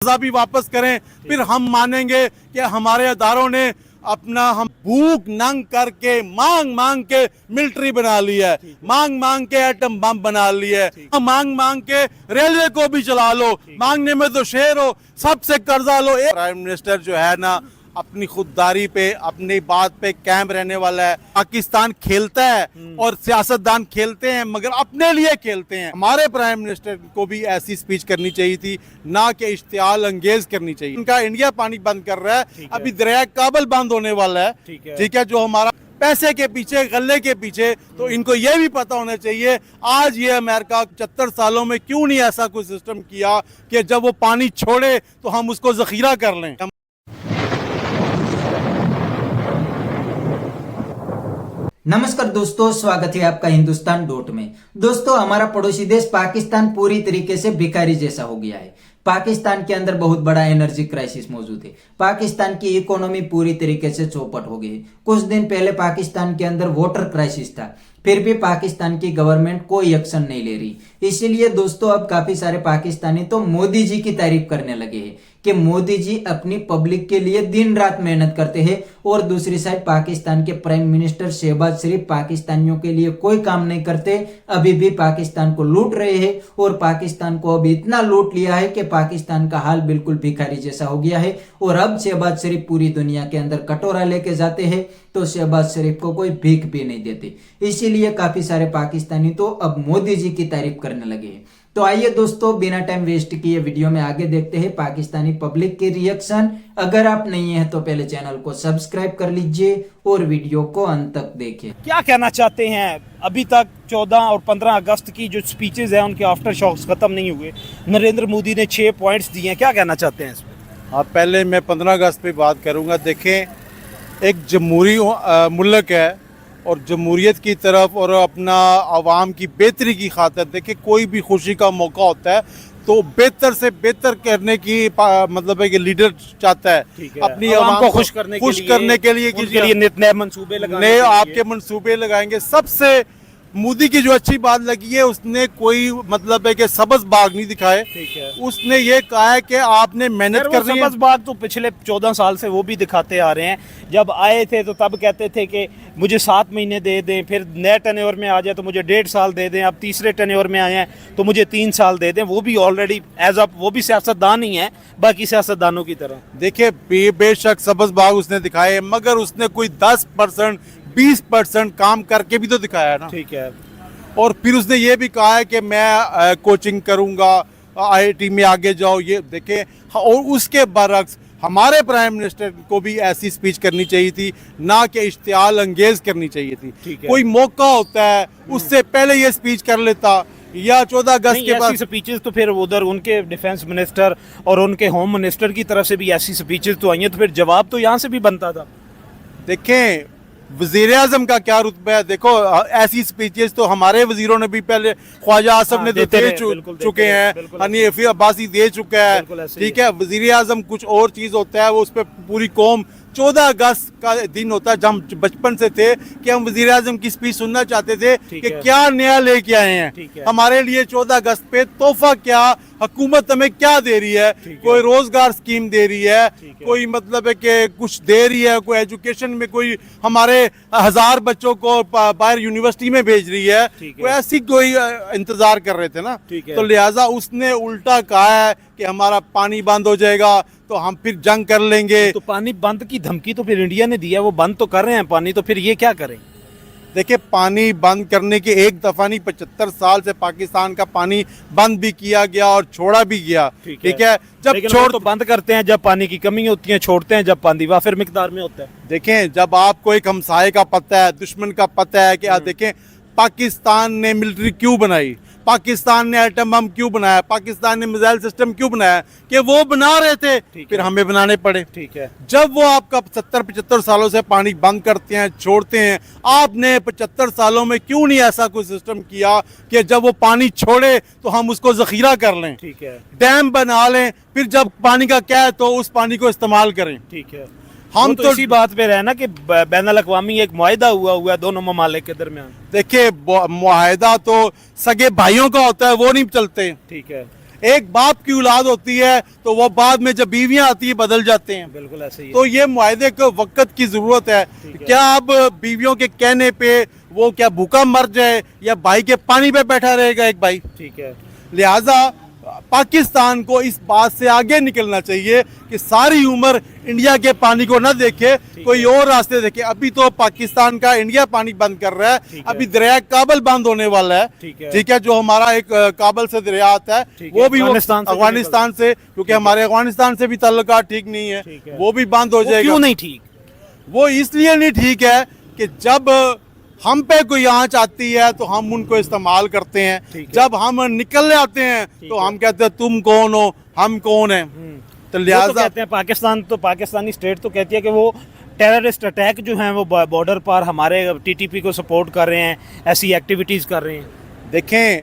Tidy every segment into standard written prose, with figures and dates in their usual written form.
भी वापस करें, फिर हम मानेंगे कि हमारे अदारों ने अपना हम भूख नंग करके मांग मांग के मिलिट्री बना ली है, मांग मांग के एटम बम बना ली है, मांग मांग के रेलवे को भी चला लो, मांगने में तो शेर हो, सबसे कर्जा लो। प्राइम मिनिस्टर जो है ना अपनी खुददारी पे अपनी बात पे कायम रहने वाला है। पाकिस्तान खेलता है और सियासतदान खेलते हैं मगर अपने लिए खेलते हैं। हमारे प्राइम मिनिस्टर को भी ऐसी स्पीच करनी चाहिए थी, ना कि इश्तियाल अंगेज करनी चाहिए। इनका इंडिया पानी बंद कर रहा है, अभी दरिया काबल बंद होने वाला है, ठीक है, जो हमारा पैसे के पीछे गले के पीछे। तो इनको ये भी पता होना चाहिए आज ये अमेरिका 75 सालों में क्यों नहीं ऐसा कोई सिस्टम किया कि जब वो पानी छोड़े तो हम उसको जखीरा कर लें। नमस्कार दोस्तों, स्वागत है आपका हिंदुस्तान डॉट में। दोस्तों, हमारा पड़ोसी देश पाकिस्तान पूरी तरीके से भिखारी जैसा हो गया है। पाकिस्तान के अंदर बहुत बड़ा एनर्जी क्राइसिस मौजूद है। पाकिस्तान की इकोनॉमी पूरी तरीके से चौपट हो गई है। कुछ दिन पहले पाकिस्तान के अंदर वाटर क्राइसिस था, फिर भी पाकिस्तान की गवर्नमेंट कोई एक्शन नहीं ले रही। इसीलिए दोस्तों अब काफी सारे पाकिस्तानी तो मोदी जी की तारीफ करने लगे हैं कि मोदी जी अपनी पब्लिक के लिए दिन रात मेहनत करते हैं, और दूसरी साइड पाकिस्तान के प्राइम मिनिस्टर शहबाज शरीफ पाकिस्तानियों के लिए कोई काम नहीं करते, अभी भी पाकिस्तान को लूट रहे हैं। और पाकिस्तान को अभी इतना लूट लिया है कि पाकिस्तान का हाल बिल्कुल भिखारी जैसा हो गया है। और अब शहबाज शरीफ पूरी दुनिया के अंदर कटोरा लेके जाते हैं तो शहबाज शरीफ को कोई भीख भी नहीं देते। इसीलिए काफी सारे पाकिस्तानी तो अब मोदी जी की तारीफ करने लगे हैं। तो आइए दोस्तों, बिना टाइम वेस्ट किए वीडियो में आगे देखते हैं पाकिस्तानी पब्लिक के रिएक्शन। अगर आप नहीं हैं तो पहले चैनल को सब्सक्राइब कर लीजिए और वीडियो को अंत तक देखिए। क्या कहना चाहते हैं? अभी तक 14 और 15 अगस्त की जो स्पीचेस हैं उनके आफ्टर शॉक्स खत्म नहीं हुए। नरेंद्र मोदी ने 6 पॉइंट्स दिए हैं, क्या कहना चाहते हैं इसमें? हाँ, पहले मैं 15 अगस्त पे बात करूंगा। देखें, एक जमहूरी मुल्क है और जमहूरियत की तरफ और अपना आवाम की बेहतरी की खातिर देखिए कोई भी खुशी का मौका होता है तो बेहतर से बेहतर करने की मतलब है कि लीडर चाहता है अपनी आवाम को खुश करने के लिए नए मंसूबे लगाने, नए आपके मंसूबे लगाएंगे। सबसे मोदी की जो अच्छी बात लगी है, उसने कोई मतलब है कि सबज बाग नहीं दिखाए। उसने ये कहा है कि आपने मेहनत करनी है। सबज बाग तो पिछले 14 साल से वो भी दिखाते आ रहे हैं। जब आए थे तो तब कहते थे कि मुझे 7 महीने दे दें, फिर नए टर्नओवर में आ जाए तो मुझे 1.5 साल दे दें, अब तीसरे टर्नओवर में आए हैं तो मुझे 3 साल दे दें। वो भी ऑलरेडी एज अप वो भी सियासतदान ही है बाकी सियासतदानों की तरह। देखिए, बेशक सबज बाग उसने दिखाए मगर उसने कोई 10% 20% काम करके भी तो दिखाया है ना। ठीक है। और फिर उसने ये भी कहा है कि मैं कोचिंग करूंगा, IIT में आगे जाओ। ये देखें, और उसके बरक्स हमारे प्राइम मिनिस्टर को भी ऐसी स्पीच करनी चाहिए थी, ना कि इश्तियाल अंगेज करनी चाहिए थी। कोई मौका होता है उससे पहले ये स्पीच कर लेता, या 14 अगस्त के बाद स्पीचेस तो फिर उधर उनके डिफेंस मिनिस्टर और उनके होम मिनिस्टर की तरफ से भी ऐसी स्पीचेस तो आई हैं, तो फिर जवाब तो यहाँ से भी बनता था। देखें, वजीर आजम का क्या रुतबा है। देखो, ऐसी स्पीचेस तो हमारे वजीरों ने भी पहले, ख्वाजा आसफ ने तो दे चुके हैं, हनीफ अब्बासी दे चुका है, ठीक है। वजीर आजम कुछ और चीज होता है, वो उस पर पूरी कौम 14 अगस्त का दिन होता है जब हम बचपन से थे कि हम वजीर आजम की स्पीच सुनना चाहते थे कि क्या नया लेके आए हैं हमारे लिए 14 अगस्त पे, तोहफा क्या हुकूमत हमें क्या दे रही है। कोई रोजगार स्कीम दे रही है, कोई मतलब है कि कुछ दे रही है, कोई एजुकेशन में कोई हमारे 1000 बच्चों को बाहर यूनिवर्सिटी में भेज रही है, कोई ऐसी कोई इंतजार कर रहे थे ना। तो लिहाजा उसने उल्टा कहा है कि हमारा पानी बंद हो जाएगा तो हम फिर जंग कर लेंगे। तो पानी बंद की धमकी तो फिर इंडिया ने दिया, वो बंद तो कर रहे हैं पानी, तो फिर ये क्या करें? देखिए, पानी बंद करने के एक दफा नहीं, 75 साल से पाकिस्तान का पानी बंद भी किया गया और छोड़ा भी गया, ठीक है। जब छोड़ तो बंद करते हैं जब पानी की कमी होती है, छोड़ते हैं जब पानी वाफिर मिकदार में होता है। देखें, जब आपको एक हमसाये का पता है, दुश्मन का पता है कि देखें पाकिस्तान ने मिलिट्री क्यों बनाई, पाकिस्तान ने एटम बम क्यों बनाया, पाकिस्तान ने मिसाइल सिस्टम क्यों बनाया, कि वो बना रहे थे, फिर हमें बनाने पड़े। ठीक है। जब वो आपका 70-75 सालों से पानी बंद करते हैं, छोड़ते हैं, आपने 75 सालों में क्यों नहीं ऐसा कोई सिस्टम किया कि जब वो पानी छोड़े तो हम उसको जखीरा कर लें, ठीक है, डैम बना लें, फिर जब पानी का क्या है तो उस पानी को इस्तेमाल करें। ठीक है। हम तो इसी बात पे रहे ना कि बैनुल अक़वामी एक मुआहिदा हुआ है दोनों ममालिक के दरमियान। देखिए, मुआहिदा तो सगे भाइयों का होता है, वो नहीं चलते। ठीक है। एक बाप की औलाद होती है तो वो बाद में जब बीवियां आती है बदल जाते हैं। बिल्कुल ऐसे ही है। तो ये मुआहदे को वक्त की जरूरत है। क्या अब बीवियों के कहने पे वो क्या भूखा मर जाए या भाई के पानी पे बैठा रहेगा एक भाई? ठीक है। लिहाजा पाकिस्तान को इस बात से आगे निकलना चाहिए कि सारी उम्र इंडिया के पानी को न देखे, कोई और रास्ते देखे। अभी तो पाकिस्तान का इंडिया पानी बंद कर रहा है, अभी दरिया काबल बंद होने वाला है। ठीक है, जो हमारा एक काबल से दरिया आता है वो भी अफगानिस्तान से, क्योंकि हमारे अफगानिस्तान से भी ताल्लुकात ठीक नहीं है, वो भी बंद हो जाएगा। क्यों नहीं ठीक? वो इसलिए नहीं ठीक है कि जब हम पे कोई आंच आती है तो हम उनको इस्तेमाल करते हैं, जब हम निकल आते हैं तो हम कहते हैं तुम कौन हो, हम कौन है। तो लिहाजा तो कहते हैं पाकिस्तान, तो पाकिस्तानी स्टेट तो कहती है कि वो टेररिस्ट अटैक जो हैं वो बॉर्डर पर हमारे टीटीपी को सपोर्ट कर रहे हैं, ऐसी एक्टिविटीज कर रहे हैं। देखें,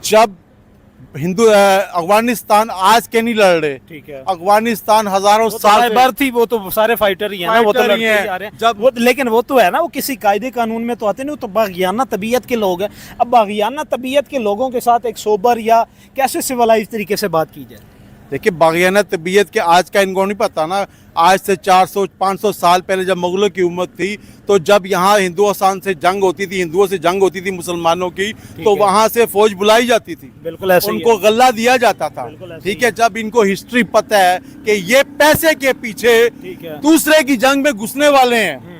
जब अफगानिस्तान आज के नहीं लड़ रहे, ठीक है, अफगानिस्तान हजारों साल भर थी, वो तो सारे फाइटर ही हैं ना, वो तो लड़ते ही आ रहे हैं। जब वो लेकिन वो तो है ना, वो किसी कायदे कानून में तो आते नहीं, वो तो बागियाना तबीयत के लोग हैं। अब बागियाना तबीयत के लोगों के साथ एक सोबर या कैसे सिविलाइज तरीके से बात की जाए? देखिए, बागियाना तबीयत के आज का इनको नहीं पता ना। आज से 400-500 साल पहले जब मुगलों की उम्मत थी, तो जब यहाँ हिंदुस्तान से जंग होती थी, हिंदुओं से जंग होती थी मुसलमानों की, तो वहां से फौज बुलाई जाती थी, बिल्कुल ऐसे उनको गल्ला दिया जाता था। ठीक है, जब इनको हिस्ट्री पता है कि ये पैसे के पीछे दूसरे की जंग में घुसने वाले हैं,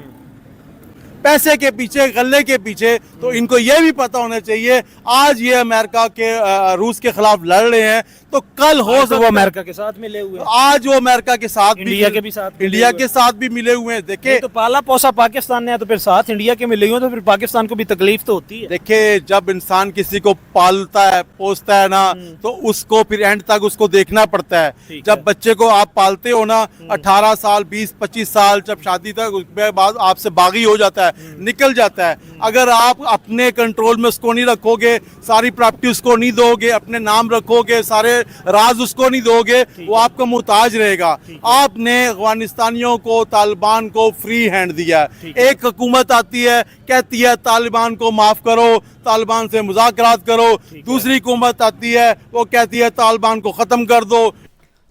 पैसे के पीछे, गल्ले के पीछे, तो इनको यह भी पता होना चाहिए आज ये अमेरिका के रूस के खिलाफ लड़ रहे हैं, तो कल हो सकता है वो अमेरिका के साथ मिले हुए हैं। आज वो अमेरिका के साथ इंडिया के भी साथ इंडिया के साथ भी मिले हुए हैं। देखिए, तो पाला पोसा पाकिस्तान ने, तो फिर साथ इंडिया के मिले हुए, तो फिर पाकिस्तान को भी तकलीफ तो होती है। देखिए, जब इंसान किसी को पालता है, पोसता है ना, तो उसको फिर एंड तक उसको देखना पड़ता है। जब बच्चे को आप पालते हो ना, 18 साल 20-25 साल, जब शादी तक, उसके बाद आपसे बागी हो जाता है, निकल जाता है। अगर आप अपने कंट्रोल में उसको नहीं रखोगे, सारी प्रॉपर्टी उसको नहीं दोगे, अपने नाम रखोगे, सारे राज उसको नहीं दोगे, वो आपका मुहताज रहेगा। आपने अफगानिस्तानियों को, तालिबान को फ्री हैंड दिया। एक हुकूमत आती है, कहती है तालिबान को माफ करो, तालिबान से मुज़ाकरात करो, दूसरी हुकूमत आती है, वो कहती है तालिबान को खत्म कर दो।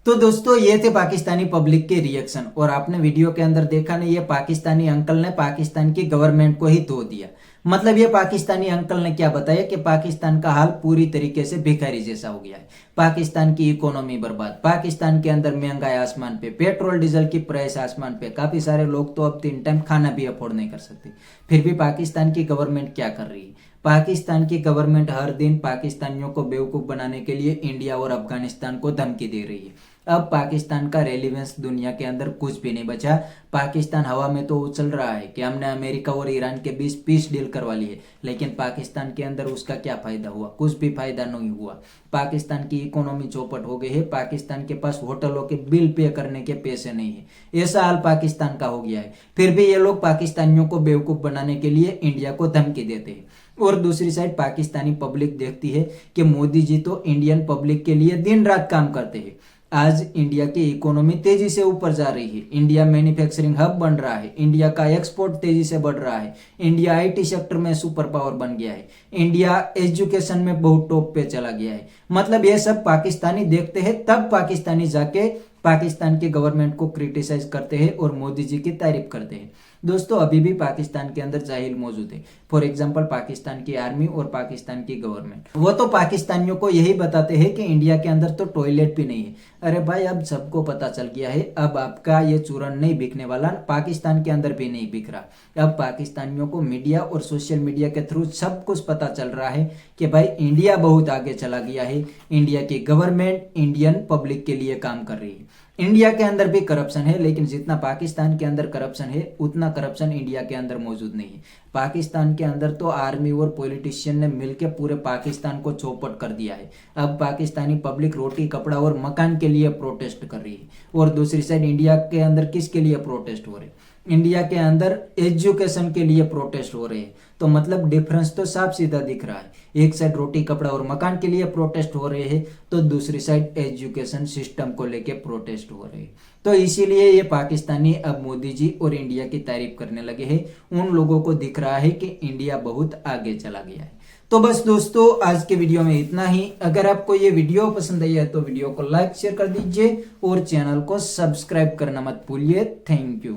तो दोस्तों, ये थे पाकिस्तानी पब्लिक के रिएक्शन, और आपने वीडियो के अंदर देखा ना, ये पाकिस्तानी अंकल ने पाकिस्तान की गवर्नमेंट को ही धो दिया। मतलब ये पाकिस्तानी अंकल ने क्या बताया कि पाकिस्तान का हाल पूरी तरीके से भिखारी जैसा हो गया है। पाकिस्तान की इकोनॉमी बर्बाद, पाकिस्तान के अंदर महंगाई आसमान पे, पेट्रोल डीजल की प्राइस आसमान पे, काफी सारे लोग तो अब 3 टाइम खाना भी अफोर्ड नहीं कर सकते। फिर भी पाकिस्तान की गवर्नमेंट क्या कर रही है? पाकिस्तान की गवर्नमेंट हर दिन पाकिस्तानियों को बेवकूफ बनाने के लिए इंडिया और अफगानिस्तान को धमकी दे रही है। अब पाकिस्तान का रेलिवेंस दुनिया के अंदर कुछ भी नहीं बचा। पाकिस्तान हवा में तो उछल रहा है कि हमने अमेरिका और ईरान के बीच पीस डील करवा ली है, लेकिन पाकिस्तान के अंदर उसका क्या फायदा हुआ? कुछ भी फायदा नहीं हुआ। पाकिस्तान की इकोनॉमी चौपट हो गई है। पाकिस्तान के पास होटलों के बिल पे करने के पैसे नहीं है। ऐसा हाल पाकिस्तान का हो गया है। फिर भी ये लोग पाकिस्तानियों को बेवकूफ बनाने के लिए इंडिया को धमकी देते हैं, और दूसरी साइड पाकिस्तानी पब्लिक देखती है कि मोदी जी तो इंडियन पब्लिक के लिए दिन रात काम करते हैं। आज इंडिया की इकोनॉमी तेजी से ऊपर जा रही है, इंडिया मैन्युफैक्चरिंग हब बन रहा है, इंडिया का एक्सपोर्ट तेजी से बढ़ रहा है, इंडिया आईटी सेक्टर में सुपर पावर बन गया है, इंडिया एजुकेशन में बहुत टॉप पे चला गया है। मतलब ये सब पाकिस्तानी देखते हैं, तब पाकिस्तानी जाके पाकिस्तान की गवर्नमेंट को क्रिटिसाइज करते हैं और मोदी जी की तारीफ करते हैं। दोस्तों, अभी भी पाकिस्तान के अंदर जाहिल मौजूद है। फॉर एग्जांपल, पाकिस्तान की आर्मी और पाकिस्तान की गवर्नमेंट, वो तो पाकिस्तानियों को यही बताते हैं कि इंडिया के अंदर तो टॉयलेट भी नहीं है। अरे भाई, अब सबको पता चल गया है, अब आपका ये चूरन नहीं बिकने वाला, पाकिस्तान के अंदर भी नहीं बिक रहा। अब पाकिस्तानियों को मीडिया और सोशल मीडिया के थ्रू सब कुछ पता चल रहा है कि भाई इंडिया बहुत आगे चला गया है, इंडिया की गवर्नमेंट इंडियन पब्लिक के लिए काम कर रही है। इंडिया के अंदर भी करप्शन है, लेकिन जितना पाकिस्तान के अंदर करप्शन है उतना करप्शन इंडिया के अंदर मौजूद नहीं है। पाकिस्तान के अंदर तो आर्मी और पॉलिटिशियन ने मिलकर पूरे पाकिस्तान को चौपट कर दिया है। अब पाकिस्तानी पब्लिक रोटी, कपड़ा और मकान के लिए प्रोटेस्ट कर रही है, और दूसरी साइड इंडिया के अंदर किसके लिए प्रोटेस्ट हो रहे हैं? इंडिया के अंदर एजुकेशन के लिए प्रोटेस्ट हो रहे हैं। तो मतलब डिफरेंस तो साफ सीधा दिख रहा है। एक साइड रोटी, कपड़ा और मकान के लिए प्रोटेस्ट हो रहे हैं, तो दूसरी साइड एजुकेशन सिस्टम को लेके प्रोटेस्ट हो रहे हैं। तो इसीलिए ये पाकिस्तानी अब मोदी जी और इंडिया की तारीफ करने लगे हैं। उन लोगों को दिख रहा है कि इंडिया बहुत आगे चला गया है। तो बस दोस्तों आज के वीडियो में इतना ही। अगर आपको ये वीडियो पसंद आई है तो वीडियो को लाइक शेयर कर दीजिए और चैनल को सब्सक्राइब करना मत भूलिए। Thank you.